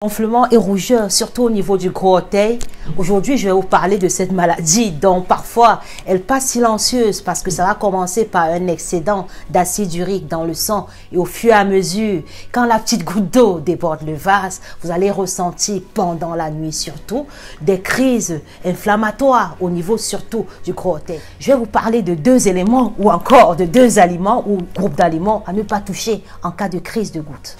Gonflement et rougeur, surtout au niveau du gros orteil. Aujourd'hui, je vais vous parler de cette maladie dont parfois elle passe silencieuse parce que ça va commencer par un excédent d'acide urique dans le sang et au fur et à mesure, quand la petite goutte d'eau déborde le vase, vous allez ressentir pendant la nuit surtout des crises inflammatoires au niveau surtout du gros orteil. Je vais vous parler de deux éléments ou encore de deux aliments ou groupes d'aliments à ne pas toucher en cas de crise de goutte.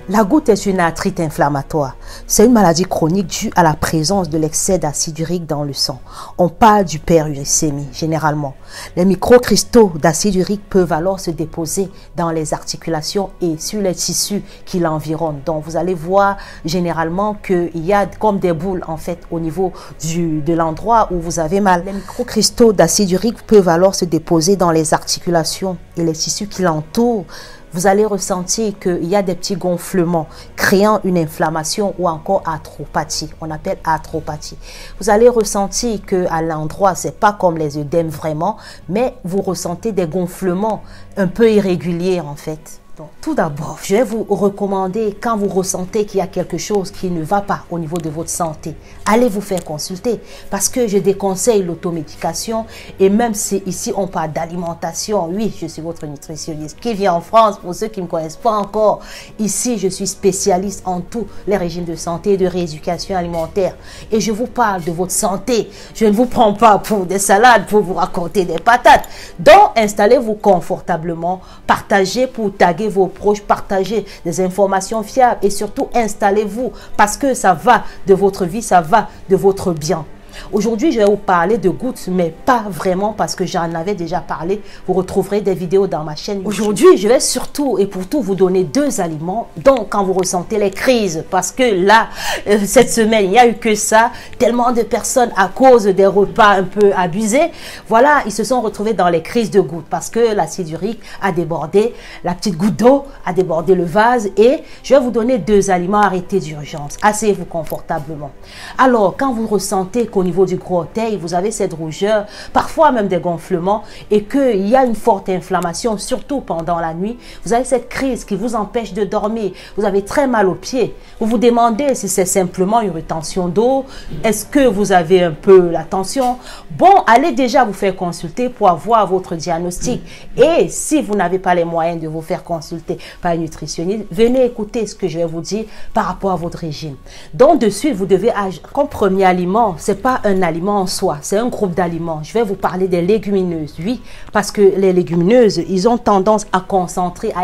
La goutte est une arthrite inflammatoire. C'est une maladie chronique due à la présence de l'excès d'acide urique dans le sang. On parle du périuricémie généralement. Les microcristaux d'acide urique peuvent alors se déposer dans les articulations et sur les tissus qui l'environnent. Donc vous allez voir généralement qu'il y a comme des boules en fait au niveau de l'endroit où vous avez mal. Les microcristaux d'acide urique peuvent alors se déposer dans les articulations et les tissus qui l'entourent. Vous allez ressentir qu'il y a des petits gonflements créant une inflammation ou encore arthropathie. On appelle arthropathie. Vous allez ressentir qu'à l'endroit, ce n'est pas comme les œdèmes vraiment, mais vous ressentez des gonflements un peu irréguliers en fait. Donc, tout d'abord, je vais vous recommander quand vous ressentez qu'il y a quelque chose qui ne va pas au niveau de votre santé, allez vous faire consulter parce que je déconseille l'automédication et même si ici on parle d'alimentation, oui, je suis votre nutritionniste qui vit en France pour ceux qui ne me connaissent pas encore. Ici, je suis spécialiste en tous les régimes de santé et de rééducation alimentaire et je vous parle de votre santé. Je ne vous prends pas pour des salades, pour vous raconter des patates. Donc, installez-vous confortablement, partagez pour taguer vos proches, partagez des informations fiables et surtout installez-vous parce que ça va de votre vie, ça va de votre bien. Aujourd'hui, je vais vous parler de gouttes, mais pas vraiment parce que j'en avais déjà parlé. Vous retrouverez des vidéos dans ma chaîne. Aujourd'hui, je vais surtout et pour tout vous donner deux aliments. Donc, quand vous ressentez les crises, parce que là, cette semaine, il n'y a eu que ça. Tellement de personnes à cause des repas un peu abusés. Voilà, ils se sont retrouvés dans les crises de gouttes parce que l'acide urique a débordé, la petite goutte d'eau a débordé le vase et je vais vous donner deux aliments arrêtés d'urgence. Asseyez-vous confortablement. Alors, quand vous ressentez qu'au niveau du gros orteil, vous avez cette rougeur, parfois même des gonflements et qu'il y a une forte inflammation, surtout pendant la nuit, vous avez cette crise qui vous empêche de dormir, vous avez très mal aux pieds, vous vous demandez si c'est simplement une rétention d'eau, est-ce que vous avez un peu la tension? Bon, allez déjà vous faire consulter pour avoir votre diagnostic et si vous n'avez pas les moyens de vous faire consulter par un nutritionniste, venez écouter ce que je vais vous dire par rapport à votre régime. Donc de suite, vous devez agir. Comme premier aliment, c'est pas un aliment en soi, c'est un groupe d'aliments. Je vais vous parler des légumineuses, oui, parce que les légumineuses, ils ont tendance à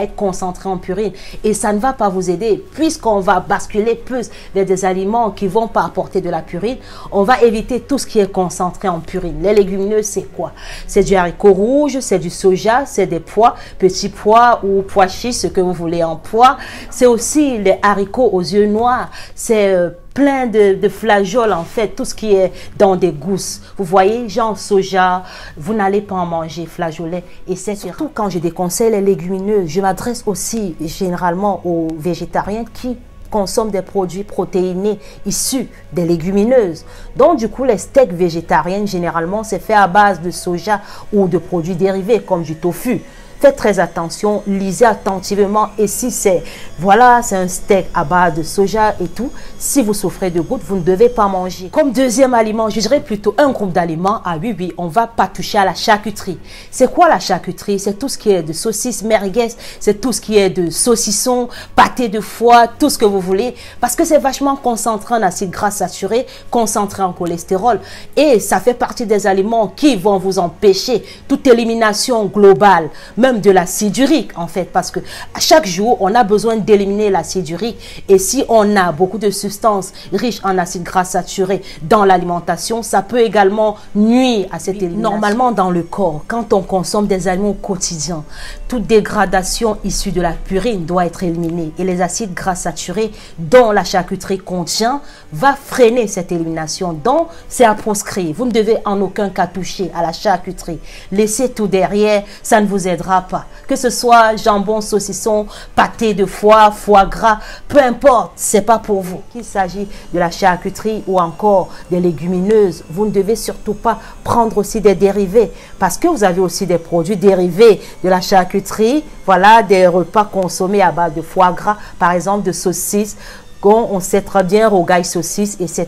être concentrés en purine et ça ne va pas vous aider puisqu'on va basculer plus vers des aliments qui vont pas apporter de la purine. On va éviter tout ce qui est concentré en purine. Les légumineuses, c'est quoi? C'est du haricot rouge, c'est du soja, c'est des pois, petits pois ou pois chiches, ce que vous voulez en pois. C'est aussi les haricots aux yeux noirs, c'est plein de flageoles en fait, tout ce qui est dans des gousses. Vous voyez, genre soja, vous n'allez pas en manger flageolets et c'est surtout quand je déconseille les légumineuses, je m'adresse aussi généralement aux végétariens qui consomment des produits protéinés issus des légumineuses. Donc du coup, les steaks végétariens généralement c'est fait à base de soja ou de produits dérivés comme du tofu. Faites très attention, lisez attentivement et si c'est un steak à base de soja et tout, si vous souffrez de gouttes, vous ne devez pas manger. Comme deuxième aliment, je dirais plutôt un groupe d'aliments. Ah oui, on va pas toucher à la charcuterie. C'est quoi la charcuterie? C'est tout ce qui est de saucisses, merguez, c'est tout ce qui est de saucisson, pâté de foie, tout ce que vous voulez parce que c'est vachement concentré en acides gras saturés, concentré en cholestérol et ça fait partie des aliments qui vont vous empêcher toute élimination globale, même de l'acide urique en fait parce que chaque jour on a besoin d'éliminer l'acide urique et si on a beaucoup de substances riches en acides gras saturés dans l'alimentation, ça peut également nuire à cette élimination. Normalement dans le corps, quand on consomme des aliments au quotidien, toute dégradation issue de la purine doit être éliminée et les acides gras saturés dont la charcuterie contient va freiner cette élimination. Donc c'est à proscrire, vous ne devez en aucun cas toucher à la charcuterie, laissez tout derrière, ça ne vous aidera va pas. Que ce soit jambon, saucisson, pâté de foie, foie gras, peu importe, c'est pas pour vous. Qu'il s'agit de la charcuterie ou encore des légumineuses, vous ne devez surtout pas prendre aussi des dérivés parce que vous avez aussi des produits dérivés de la charcuterie. Voilà, des repas consommés à base de foie gras, par exemple de saucisses. On sait très bien, rogaille, saucisse, etc.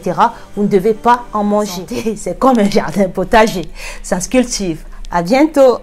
Vous ne devez pas en manger. C'est comme un jardin potager. Ça se cultive. À bientôt.